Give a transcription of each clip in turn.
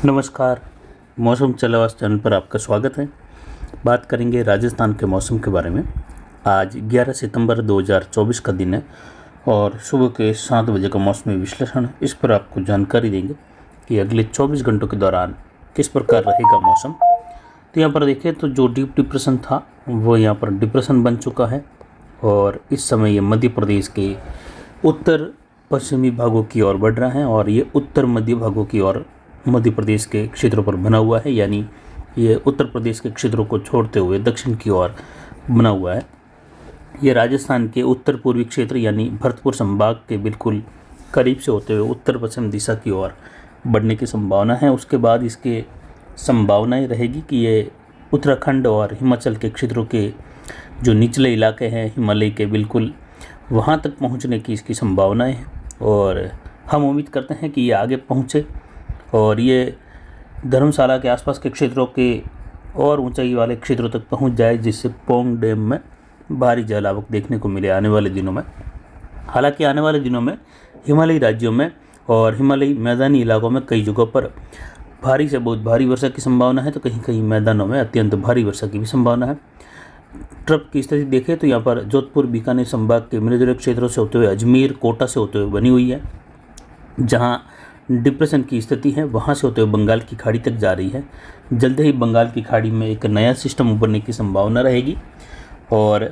नमस्कार। मौसम चलावास चैनल पर आपका स्वागत है। बात करेंगे राजस्थान के मौसम के बारे में। आज 11 सितंबर 2024 का दिन है और सुबह के 7 बजे का मौसमी विश्लेषण है। इस पर आपको जानकारी देंगे कि अगले 24 घंटों के दौरान किस प्रकार रहेगा मौसम। तो यहाँ पर देखें तो जो डीप डिप्रेशन था वो यहाँ पर डिप्रेशन बन चुका है और इस समय ये मध्य प्रदेश के उत्तर पश्चिमी भागों की ओर बढ़ रहा है और ये उत्तर मध्य भागों की ओर मध्य प्रदेश के क्षेत्रों पर बना हुआ है, यानी ये उत्तर प्रदेश के क्षेत्रों को छोड़ते हुए दक्षिण की ओर बना हुआ है। ये राजस्थान के उत्तर पूर्वी क्षेत्र यानी भरतपुर संभाग के बिल्कुल करीब से होते हुए उत्तर पश्चिम दिशा की ओर बढ़ने की संभावना है। उसके बाद इसके संभावनाएं रहेगी कि ये उत्तराखंड और हिमाचल के क्षेत्रों के जो निचले इलाके हैं हिमालय के बिल्कुल वहाँ तक पहुँचने की इसकी संभावनाएँ हैं और हम उम्मीद करते हैं कि ये आगे पहुँचे और ये धर्मशाला के आसपास के क्षेत्रों के और ऊंचाई वाले क्षेत्रों तक पहुंच जाए, जिससे पोंग डैम में भारी जल आवक देखने को मिले आने वाले दिनों में। हालांकि आने वाले दिनों में हिमालयी राज्यों में और हिमालयी मैदानी इलाकों में कई जगहों पर भारी से बहुत भारी वर्षा की संभावना है, तो कहीं कहीं मैदानों में अत्यंत भारी वर्षा की भी संभावना है। ट्रफ की स्थिति देखें तो यहाँ पर जोधपुर बीकानेर संभाग के मिले जुले क्षेत्रों से होते हुए अजमेर कोटा से होते हुए बनी हुई है। जहाँ डिप्रेशन की स्थिति है वहाँ से होते हुए बंगाल की खाड़ी तक जा रही है। जल्द ही बंगाल की खाड़ी में एक नया सिस्टम उभरने की संभावना रहेगी। और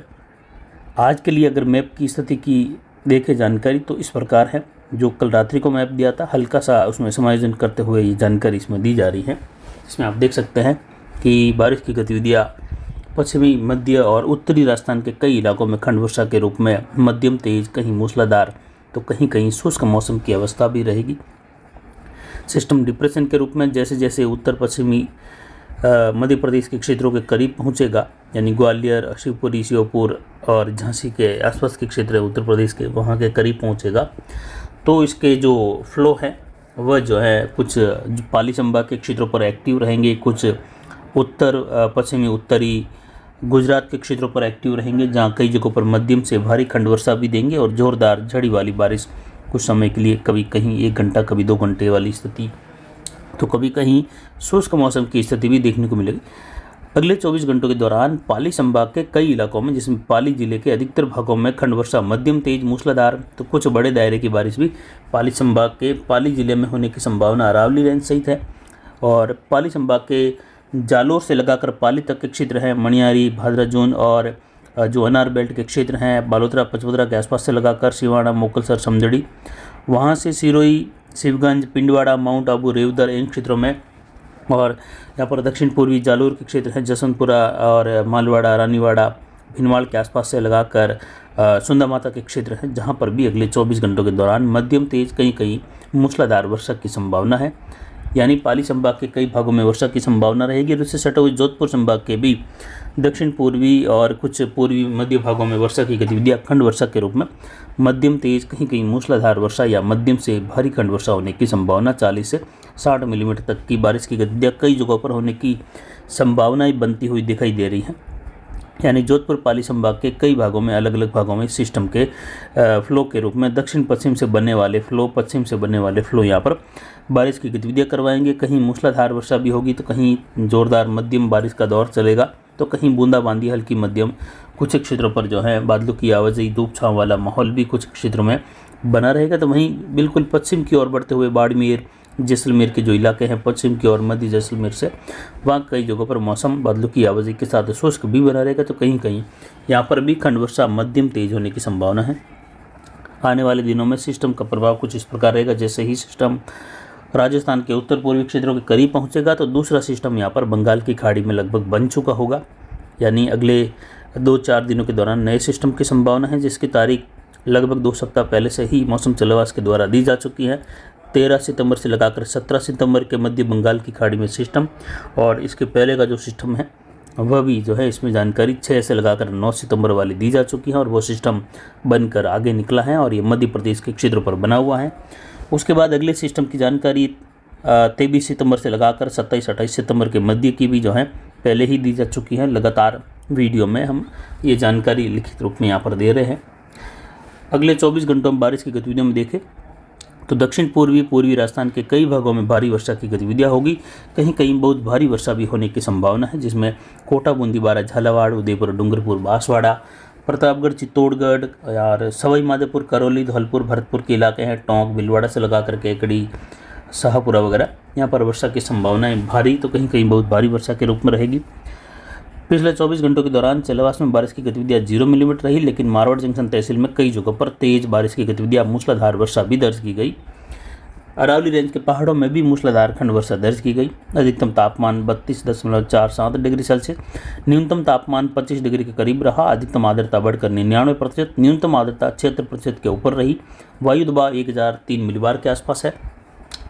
आज के लिए अगर मैप की स्थिति की देखें जानकारी तो इस प्रकार है। जो कल रात्रि को मैप दिया था हल्का सा उसमें समायोजन करते हुए ये जानकारी इसमें दी जा रही है। इसमें आप देख सकते हैं कि बारिश की गतिविधियाँ पश्चिमी मध्य और उत्तरी राजस्थान के कई इलाकों में खंड वर्षा के रूप में मध्यम तेज, कहीं मूसलाधार तो कहीं कहीं शुष्क मौसम की अवस्था भी रहेगी। सिस्टम डिप्रेशन के रूप में जैसे जैसे उत्तर पश्चिमी मध्य प्रदेश के क्षेत्रों के करीब पहुंचेगा, यानी ग्वालियर, शिवपुरी, श्योपुर और झांसी के आसपास के क्षेत्र है उत्तर प्रदेश के, वहां के करीब पहुंचेगा, तो इसके जो फ्लो है वह जो है कुछ पाली संभाग के क्षेत्रों पर एक्टिव रहेंगे, कुछ उत्तर पश्चिमी उत्तरी गुजरात के क्षेत्रों पर एक्टिव रहेंगे, जहाँ कई जगहों पर मध्यम से भारी खंड वर्षा भी देंगे और जोरदार झड़ी वाली बारिश कुछ समय के लिए, कभी कहीं 1 घंटा कभी 2 घंटे वाली स्थिति, तो कभी कहीं शुष्क मौसम की स्थिति भी देखने को मिलेगी। अगले 24 घंटों के दौरान पाली संभाग के कई इलाकों में, जिसमें पाली जिले के अधिकतर भागों में खंड वर्षा मध्यम तेज मूसलाधार तो कुछ बड़े दायरे की बारिश भी पाली संभाग के पाली जिले में होने की संभावना अरावली रेंज सहित है। और पाली संभाग के जालोर से लगाकर पाली तक के क्षेत्र हैं, मणियारी, भादरा-जून और जो अनार बेल्ट के क्षेत्र हैं बालोतरा पचवदरा के आसपास से लगाकर सिवाड़ा, मोकलसर, समझड़ी, वहाँ से सिरोही, शिवगंज, पिंडवाड़ा, माउंट आबू, रेवदर, इन क्षेत्रों में, और यहाँ पर दक्षिण पूर्वी जालोर के क्षेत्र हैं जसवंतपुरा और मालवाड़ा, रानीवाड़ा, भिनवाड़ के आसपास से लगाकर सुंदा माता के क्षेत्र हैं, जहाँ पर भी अगले 24 घंटों के दौरान मध्यम तेज, कहीं कहीं मूसलाधार वर्षा की संभावना है। यानी पाली संभाग के कई भागों में वर्षा की संभावना रहेगी और इससे सटे हुए जोधपुर संभाग के भी दक्षिण पूर्वी और कुछ पूर्वी मध्य भागों में वर्षा की गतिविधियाँ खंड वर्षा के रूप में मध्यम तेज, कहीं कहीं मूसलाधार वर्षा या मध्यम से भारी खंड वर्षा होने की संभावना, 40 से 60 मिलीमीटर तक की बारिश की गतिविधियाँ कई जगहों पर होने की संभावनाएं बनती हुई दिखाई दे रही हैं। यानी जोधपुर पाली संभाग के कई भागों में, अलग अलग भागों में सिस्टम के फ्लो के रूप में दक्षिण पश्चिम से बनने वाले फ्लो, पश्चिम से बनने वाले फ्लो यहाँ पर बारिश की गतिविधियाँ करवाएंगे। कहीं मूसलाधार वर्षा भी होगी तो कहीं जोरदार मध्यम बारिश का दौर चलेगा, तो कहीं बूंदाबांदी हल्की मध्यम, कुछ क्षेत्रों पर जो है बादलों की आवाजाही, धूप छांव वाला माहौल भी कुछ क्षेत्रों में बना रहेगा। तो वहीं बिल्कुल पश्चिम की ओर बढ़ते हुए बाड़मेर, जैसलमेर के जो इलाके हैं पश्चिम की ओर मध्य जैसलमेर से, वहाँ कई जगहों पर मौसम बादलों की आवाजाही के साथ शुष्क भी बना रहेगा, तो कहीं कहीं यहाँ पर भी खंड वर्षा मध्यम तेज होने की संभावना है। आने वाले दिनों में सिस्टम का प्रभाव कुछ इस प्रकार रहेगा, जैसे ही सिस्टम राजस्थान के उत्तर पूर्वी क्षेत्रों के करीब पहुँचेगा तो दूसरा सिस्टम यहाँ पर बंगाल की खाड़ी में लगभग बन चुका होगा। यानी अगले 2-4 दिनों के दौरान नए सिस्टम की संभावना है, जिसकी तारीख लगभग 2 सप्ताह पहले से ही मौसम चलवास के द्वारा दी जा चुकी है। 13 सितंबर से लगाकर 17 सितंबर के मध्य बंगाल की खाड़ी में सिस्टम, और इसके पहले का जो सिस्टम है वह भी जो है इसमें जानकारी 6 से लगाकर 9 सितंबर वाली दी जा चुकी है और वो सिस्टम बनकर आगे निकला है और ये मध्य प्रदेश के क्षेत्रों पर बना हुआ है। उसके बाद अगले सिस्टम की जानकारी 23 सितंबर से लगाकर 27-28 सितंबर के मध्य की भी जो है पहले ही दी जा चुकी है। लगातार वीडियो में हम ये जानकारी लिखित रूप में यहाँ पर दे रहे हैं। अगले 24 घंटों में बारिश की गतिविधियों में देखें तो दक्षिण पूर्वी राजस्थान के कई भागों में भारी वर्षा की गतिविधियां होगी। कहीं कहीं बहुत भारी वर्षा भी होने की संभावना है, जिसमें कोटा, बूंदी, बारा, झालावाड़, उदयपुर, डूंगरपुर, बांसवाड़ा, प्रतापगढ़, चित्तौड़गढ़ और सवाई माधोपुर, करौली, धौलपुर, भरतपुर के इलाके हैं, टोंक, भीलवाड़ा से लगा कर केकड़ी, शाहपुरा वगैरह, यहाँ पर वर्षा की संभावनाएं भारी तो कहीं कहीं बहुत भारी वर्षा के रूप में रहेगी। पिछले 24 घंटों के दौरान चलवास में बारिश की गतिविधियां 0 मिलीमीटर रही, लेकिन मारवाड़ जंक्शन तहसील में कई जगहों पर तेज बारिश की गतिविधियां, मूसलाधार वर्षा भी दर्ज की गई। अरावली रेंज के पहाड़ों में भी मूसलाधार खंड वर्षा दर्ज की गई। अधिकतम तापमान 32.47 डिग्री सेल्सियस, न्यूनतम तापमान 25 डिग्री के करीब रहा। अधिकतम आर्द्रता बढ़कर 99%, न्यूनतम आर्द्रता 76% के ऊपर रही। वायु दबाव 1003 मिलीबार के आसपास है।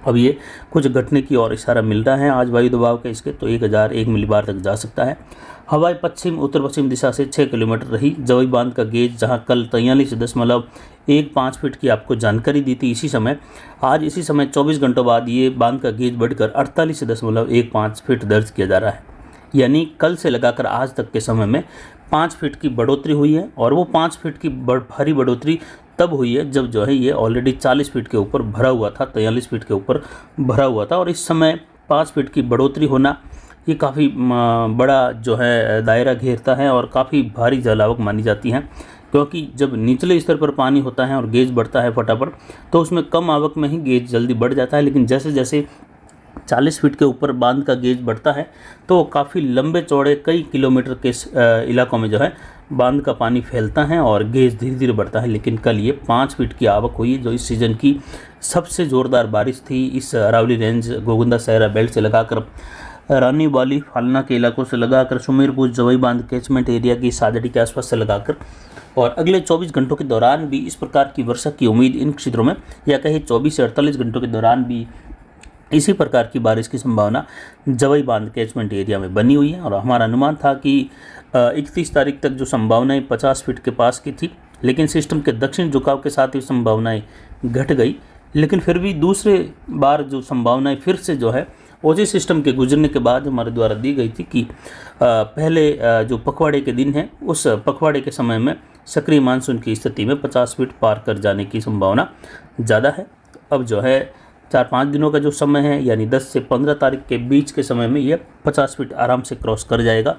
अब ये कुछ घटने की और इशारा मिल रहा है आज वायु दबाव के इसके, तो 1001 मिलीबार तक जा सकता है। हवाएं पश्चिम उत्तर पश्चिम दिशा से 6 किलोमीटर रही। जवई बांध का गेज जहां कल 43.15 फीट की आपको जानकारी दी थी, इसी समय आज इसी समय 24 घंटों बाद ये बांध का गेज बढ़कर 48.15 फीट दर्ज किया जा रहा है। यानी कल से लगाकर आज तक के समय में 5 फीट की बढ़ोतरी हुई है, और वो 5 फीट की भारी बढ़ोतरी तब हुई है जब जो है ये ऑलरेडी 40 फीट के ऊपर भरा हुआ था, 43 फीट के ऊपर भरा हुआ था। और इस समय 5 फीट की बढ़ोतरी होना ये काफ़ी बड़ा जो है दायरा घेरता है और काफ़ी भारी जलावक मानी जाती हैं, क्योंकि जब निचले स्तर पर पानी होता है और गेज बढ़ता है फटाफट, तो उसमें कम आवक में ही गेज जल्दी बढ़ जाता है। लेकिन जैसे जैसे 40 फीट के ऊपर बांध का गेज बढ़ता है तो काफ़ी लंबे चौड़े कई किलोमीटर के इलाकों में जो है बांध का पानी फैलता है और गेज धीरे धीरे बढ़ता है। लेकिन कल ये 5 फीट की आवक हुई, जो इस सीज़न की सबसे ज़ोरदार बारिश थी। इस अरावली रेंज, गोगुंदा सहरा बेल्ट से लगाकर रानी वाली, फालना के इलाकों से लगाकर सुमेरपुर, जवई बांध कैचमेंट एरिया की सादड़ी के आसपास से लगाकर, और अगले 24 घंटों के दौरान भी इस प्रकार की वर्षा की उम्मीद इन क्षेत्रों में, या कहीं 24 से 48 घंटों के दौरान भी इसी प्रकार की बारिश की संभावना जवई बांध कैचमेंट एरिया में बनी हुई है। और हमारा अनुमान था कि 31 तारीख तक जो संभावनाएं 50 फीट के पास की थी, लेकिन सिस्टम के दक्षिण झुकाव के साथ ही संभावनाएं घट गई। लेकिन फिर भी दूसरे बार जो संभावनाएं फिर से जो है ओजी सिस्टम के गुजरने के बाद हमारे द्वारा दी गई थी कि पहले जो पखवाड़े के दिन है, उस पखवाड़े के समय में सक्रिय मानसून की स्थिति में 50 फीट पार कर जाने की संभावना ज़्यादा है। अब जो है 4-5 दिनों का जो समय है, यानी 10 से 15 तारीख के बीच के समय में यह 50 फीट आराम से क्रॉस कर जाएगा।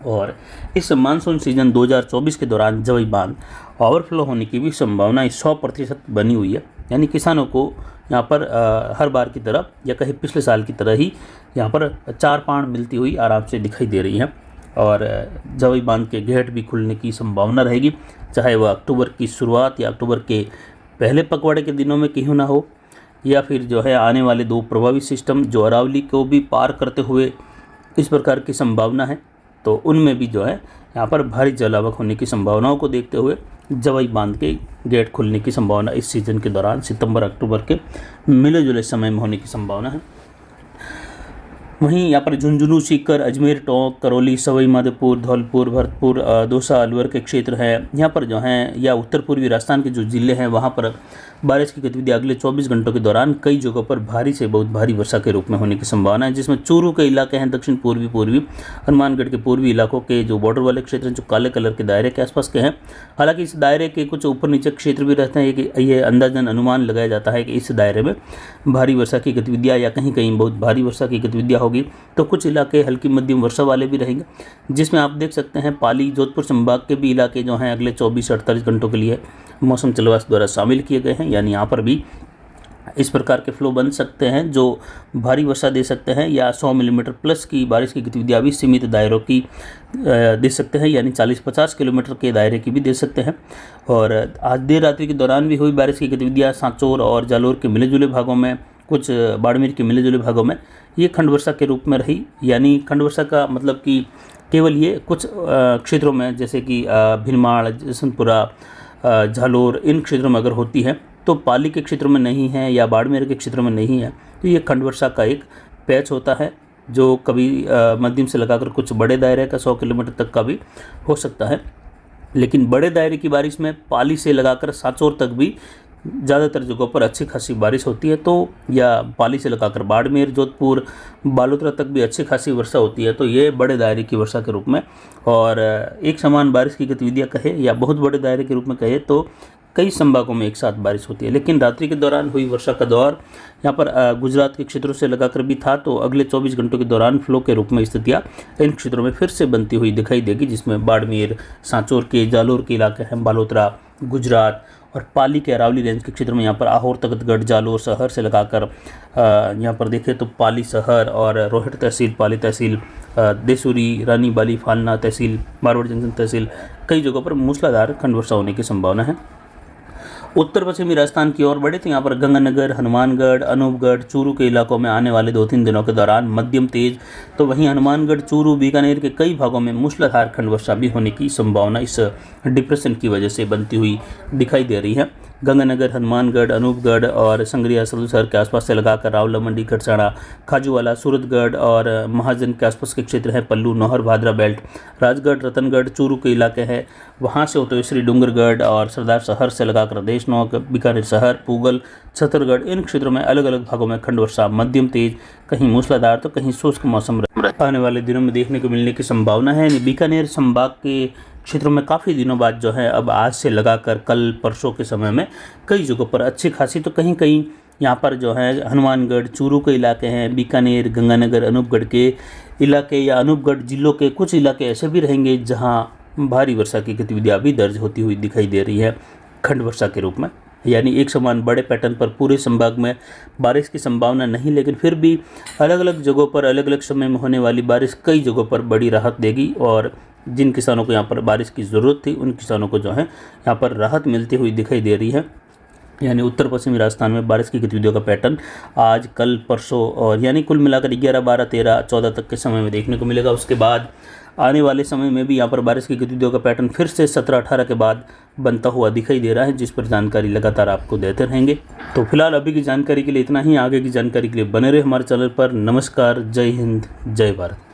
और इस मानसून सीजन 2024 के दौरान जवई बांध ओवरफ्लो होने की भी संभावना 100% बनी हुई है। यानी किसानों को यहाँ पर हर बार की तरह, या कहीं पिछले साल की तरह ही, यहाँ पर 4 पाण मिलती हुई आराम से दिखाई दे रही हैं। और जवई बांध के गेट भी खुलने की संभावना रहेगी, चाहे वह अक्टूबर की शुरुआत या अक्टूबर के पहले पखवाड़े के दिनों में क्यों ना हो, या फिर जो है आने वाले 2 प्रभावी सिस्टम जो अरावली को भी पार करते हुए इस प्रकार की संभावना है, तो उनमें भी जो है यहाँ पर भारी जलावक होने की संभावनाओं को देखते हुए जवई बांध के गेट खुलने की संभावना इस सीज़न के दौरान सितंबर अक्टूबर के मिले जुले समय में होने की संभावना है। वहीं यहाँ पर झुंझुनू, सीकर, अजमेर, टोंक, करौली, सवाई माधोपुर, धौलपुर, भरतपुर, दौसा, अलवर के क्षेत्र हैं, यहाँ पर जो हैं, या उत्तर पूर्वी राजस्थान के जो ज़िले हैं वहाँ पर बारिश की गतिविधि अगले 24 घंटों के दौरान कई जगहों पर भारी से बहुत भारी वर्षा के रूप में होने की संभावना है, जिसमें चूरू के इलाके हैं, दक्षिण पूर्वी हनुमानगढ़ के पूर्वी इलाकों के जो बॉर्डर वाले क्षेत्र हैं, जो काले कलर के दायरे के आसपास के हैं। हालांकि इस दायरे के कुछ ऊपर नीचे क्षेत्र भी रहते हैं कि ये अंदाजन अनुमान लगाया जाता है कि इस दायरे में भारी वर्षा की गतिविधियाँ या कहीं कहीं बहुत भारी वर्षा की गतिविधियाँ होगी। तो कुछ इलाके हल्की मध्यम वर्षा वाले भी रहेंगे, जिसमें आप देख सकते हैं पाली, जोधपुर संभाग के भी इलाके जो हैं अगले 24 से 48 घंटों के लिए मौसम चलवास द्वारा शामिल किए गए हैं। यानी यहाँ पर भी इस प्रकार के फ्लो बन सकते हैं जो भारी वर्षा दे सकते हैं, या 100 मिलीमीटर प्लस की बारिश की गतिविधियाँ भी सीमित दायरों की दे सकते हैं, यानी 40-50 किलोमीटर के दायरे की भी दे सकते हैं। और आज देर रात्रि के दौरान भी हुई बारिश की गतिविधियाँ सांचौर और जालोर के मिले जुले भागों में, कुछ बाड़मेर के मिले जुले भागों में ये खंड वर्षा के रूप में रही। यानी खंड वर्षा का मतलब कि केवल ये कुछ क्षेत्रों में, जैसे कि भीलमाड़, जसवंतपुरा, झालोर, इन क्षेत्रों में अगर होती है तो पाली के क्षेत्रों में नहीं है या बाड़मेर के क्षेत्रों में नहीं है, तो ये खंड वर्षा का एक पैच होता है जो कभी मध्यम से लगाकर कुछ बड़े दायरे का 100 किलोमीटर तक का भी हो सकता है। लेकिन बड़े दायरे की बारिश में पाली से लगाकर सांचौर तक भी ज़्यादातर जगहों पर अच्छी खासी बारिश होती है, तो या पाली से लगाकर बाड़मेर, जोधपुर, बालोतरा तक भी अच्छी खासी वर्षा होती है। तो ये बड़े दायरे की वर्षा के रूप में, और एक समान बारिश की गतिविधियाँ कहे या बहुत बड़े दायरे के रूप में कहे तो कई संभागों में एक साथ बारिश होती है। लेकिन रात्रि के दौरान हुई वर्षा का दौर यहाँ पर गुजरात के क्षेत्रों से लगाकर भी था, तो अगले 24 घंटों के दौरान फ्लो के रूप में स्थितियाँ इन क्षेत्रों में फिर से बनती हुई दिखाई देगी, जिसमें बाड़मेर, सांचौर के, जालोर के इलाके हैं, बालोतरा, गुजरात और पाली के अरावली रेंज के क्षेत्र में यहाँ पर आहोर, तख्तगढ़, जालोर शहर से लगाकर यहाँ पर देखें तो पाली शहर और रोहट तहसील, पाली तहसील, देसूरी, रानी बाली, फालना तहसील, मारवाड़ जंक्शन तहसील, कई जगहों पर मूसलाधार खंड वर्षा होने की संभावना है। उत्तर पश्चिमी राजस्थान की ओर बढ़े तो यहाँ पर गंगानगर, हनुमानगढ़, अनूपगढ़, चूरू के इलाकों में आने वाले 2-3 दिनों के दौरान मध्यम तेज, तो वहीं हनुमानगढ़, चूरू, बीकानेर के कई भागों में मूसलाधार खंड वर्षा भी होने की संभावना इस डिप्रेशन की वजह से बनती हुई दिखाई दे रही है। गंगानगर, हनुमानगढ़, अनूपगढ़ और संगरिया शहर के आसपास से लगाकर रावला मंडी, खरसाड़ा, खाजूवाला, सूरतगढ़ और महाजन के आसपास के क्षेत्र हैं, पल्लू, नौहर, भादरा बेल्ट, राजगढ़, रतनगढ़, चूरू के इलाके हैं, वहाँ से होते हुए श्री डूंगरगढ़ और सरदार शहर से लगाकर देशनौक, बीकानेर शहर, पूगल, छतरगढ़, इन क्षेत्रों में अलग अलग भागों में खंड वर्षा मध्यम तेज, कहीं मूसलाधार तो कहीं शुष्क मौसम आने वाले दिनों में देखने को मिलने की संभावना है। बीकानेर संभाग के क्षेत्रों में काफ़ी दिनों बाद जो है अब आज से लगाकर कल परसों के समय में कई जगहों पर अच्छी खासी, तो कहीं कहीं यहाँ पर जो है हनुमानगढ़, चूरू के इलाके हैं, बीकानेर, गंगानगर, अनूपगढ़ के इलाके या अनूपगढ़ जिलों के कुछ इलाके ऐसे भी रहेंगे जहाँ भारी वर्षा की गतिविधियाँ भी दर्ज होती हुई दिखाई दे रही है खंड वर्षा के रूप में। यानी एक समान बड़े पैटर्न पर पूरे संभाग में बारिश की संभावना नहीं, लेकिन फिर भी अलग अलग जगहों पर अलग अलग समय में होने वाली बारिश कई जगहों पर बड़ी राहत देगी, और जिन किसानों को यहाँ पर बारिश की ज़रूरत थी उन किसानों को जो है यहाँ पर राहत मिलती हुई दिखाई दे रही है। यानी उत्तर पश्चिमी राजस्थान में बारिश की गतिविधियों का पैटर्न आज, कल, परसों और यानी कुल मिलाकर 11, 12, 13, 14 तक के समय में देखने को मिलेगा। उसके बाद आने वाले समय में भी यहाँ पर बारिश की गतिविधियों का पैटर्न फिर से 17, 18 के बाद बनता हुआ दिखाई दे रहा है, जिस पर जानकारी लगातार आपको देते रहेंगे। तो फिलहाल अभी की जानकारी के लिए इतना ही। आगे की जानकारी के लिए बने रहे हमारे चैनल पर। नमस्कार, जय हिंद, जय भारत।